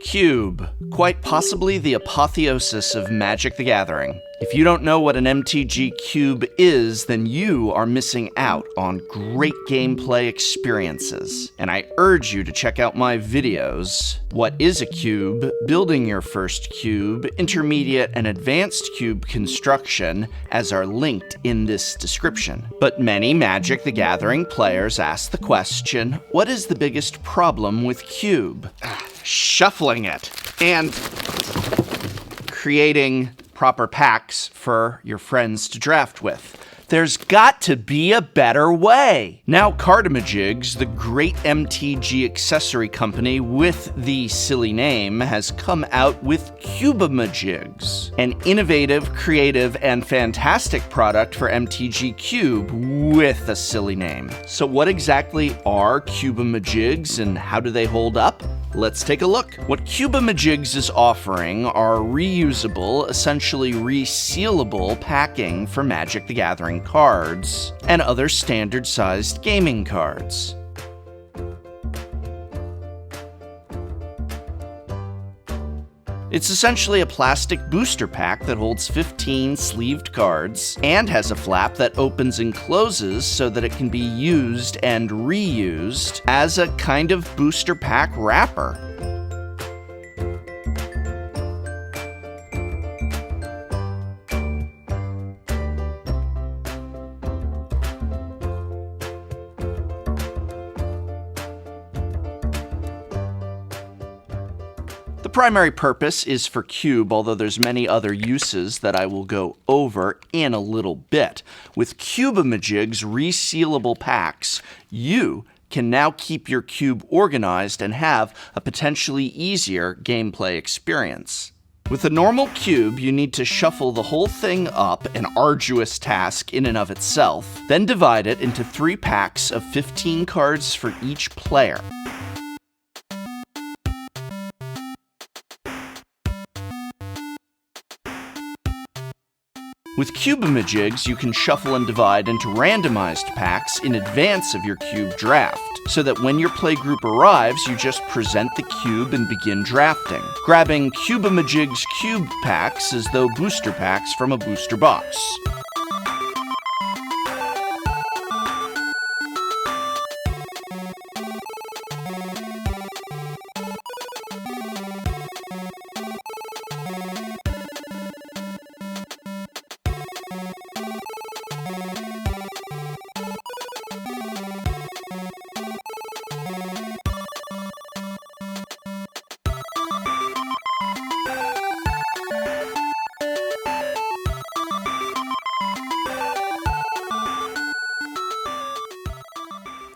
Cube, quite possibly the apotheosis of Magic the Gathering. If you don't know what an MTG Cube is, then you are missing out on great gameplay experiences. And I urge you to check out my videos, What is a Cube?, Building Your First Cube, Intermediate and Advanced Cube Construction, as are linked in this description. But many Magic the Gathering players ask the question, what is the biggest problem with Cube? Shuffling it and creating proper packs for your friends to draft with. There's got to be a better way. Now Cubeamajigs, the great MTG accessory company with the silly name, has come out with Cubeamajigs, an innovative, creative, and fantastic product for MTG Cube with a silly name. So what exactly are Cubeamajigs and how do they hold up? Let's take a look. What Cubeamajigs is offering are reusable, essentially resealable packing for Magic the Gathering cards and other standard-sized gaming cards. It's essentially a plastic booster pack that holds 15 sleeved cards and has a flap that opens and closes so that it can be used and reused as a kind of booster pack wrapper. The primary purpose is for Cube, although there's many other uses that I will go over in a little bit. With Cubeamajigs resealable packs, you can now keep your cube organized and have a potentially easier gameplay experience. With a normal cube, you need to shuffle the whole thing up, an arduous task in and of itself, then divide it into 3 packs of 15 cards for each player. With Cubeamajigs, you can shuffle and divide into randomized packs in advance of your cube draft, so that when your playgroup arrives, you just present the cube and begin drafting, grabbing Cubeamajigs cube packs as though booster packs from a booster box.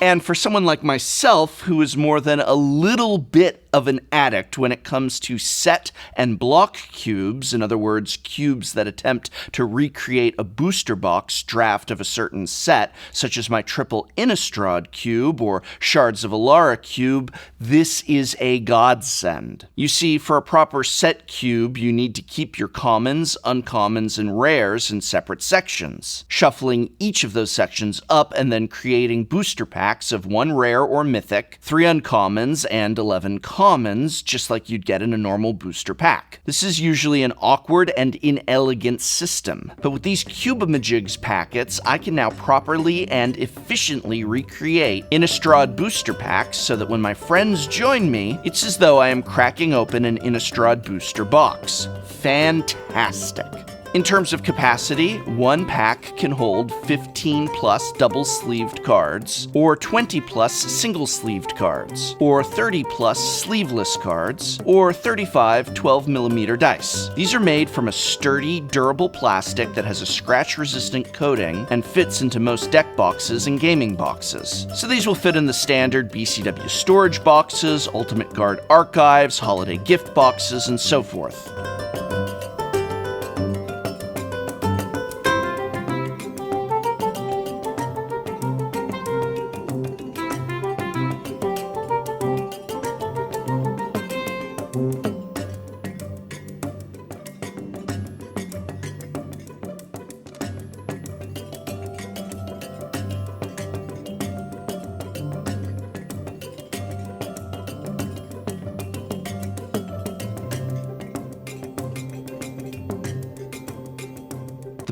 And for someone like myself, who is more than a little bit of an addict when it comes to set and block cubes, in other words, cubes that attempt to recreate a booster box draft of a certain set, such as my triple Innistrad cube or Shards of Alara cube, this is a godsend. You see, for a proper set cube, you need to keep your commons, uncommons, and rares in separate sections, shuffling each of those sections up and then creating booster packs of 1 rare or mythic, 3 uncommons, and 11 commons, just like you'd get in a normal booster pack. This is usually an awkward and inelegant system, but with these Cubeamajigs packets, I can now properly and efficiently recreate Innistrad booster packs so that when my friends join me, it's as though I am cracking open an Innistrad booster box. Fantastic. In terms of capacity, 1 pack can hold 15 plus double-sleeved cards, or 20 plus single-sleeved cards, or 30 plus sleeveless cards, or 35 12mm dice. These are made from a sturdy, durable plastic that has a scratch-resistant coating and fits into most deck boxes and gaming boxes. So these will fit in the standard BCW storage boxes, Ultimate Guard archives, holiday gift boxes, and so forth.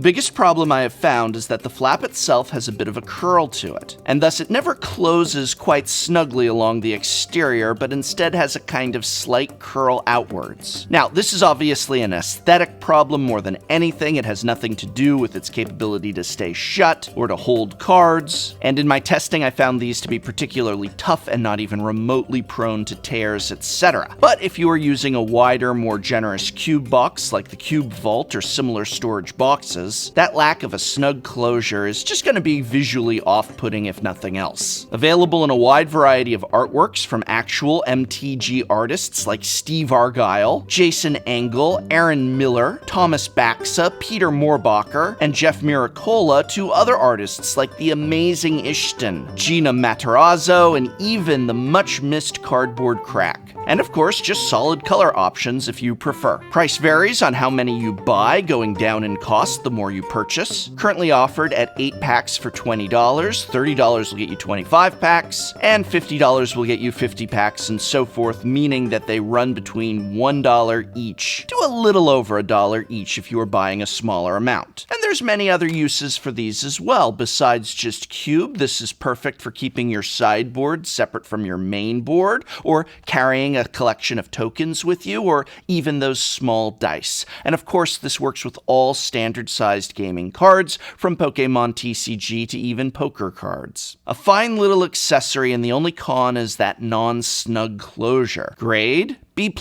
The biggest problem I have found is that the flap itself has a bit of a curl to it, and thus it never closes quite snugly along the exterior, but instead has a kind of slight curl outwards. Now, this is obviously an aesthetic problem more than anything. It has nothing to do with its capability to stay shut or to hold cards, and in my testing I found these to be particularly tough and not even remotely prone to tears, etc. But if you are using a wider, more generous cube box like the Cube Vault or similar storage boxes, that lack of a snug closure is just going to be visually off-putting if nothing else. Available in a wide variety of artworks from actual MTG artists like Steve Argyle, Jason Engel, Aaron Miller, Thomas Baxa, Peter Moorbacher, and Jeff Miracola, to other artists like the amazing Ishton, Gina Matarazzo, and even the much-missed Cardboard Crack. And of course, just solid color options if you prefer. Price varies on how many you buy, going down in cost the more you purchase. Currently offered at 8 packs for $20, $30 will get you 25 packs, and $50 will get you 50 packs, and so forth, meaning that they run between $1 each to a little over $1 each if you are buying a smaller amount. And there's many other uses for these as well. Besides just cube, this is perfect for keeping your sideboard separate from your main board, or carrying a collection of tokens with you, or even those small dice. And of course, this works with all standard-sized gaming cards, from Pokemon TCG to even poker cards. A fine little accessory, and the only con is that non-snug closure. Grade? B+.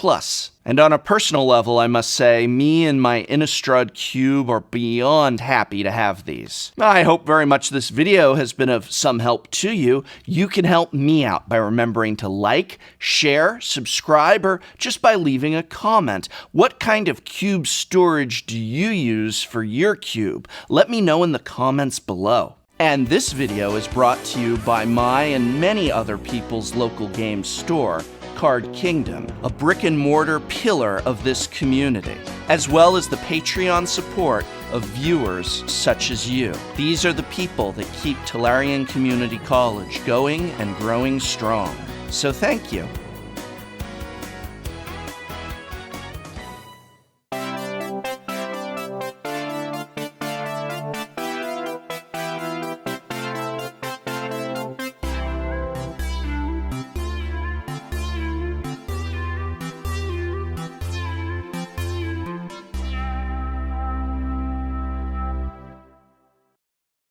And on a personal level, I must say, me and my Innistrad Cube are beyond happy to have these. I hope very much this video has been of some help to you. You can help me out by remembering to like, share, subscribe, or just by leaving a comment. What kind of cube storage do you use for your cube? Let me know in the comments below. And this video is brought to you by my and many other people's local game store, Card Kingdom, a brick-and-mortar pillar of this community, as well as the Patreon support of viewers such as you. These are the people that keep Tolarian Community College going and growing strong. So thank you.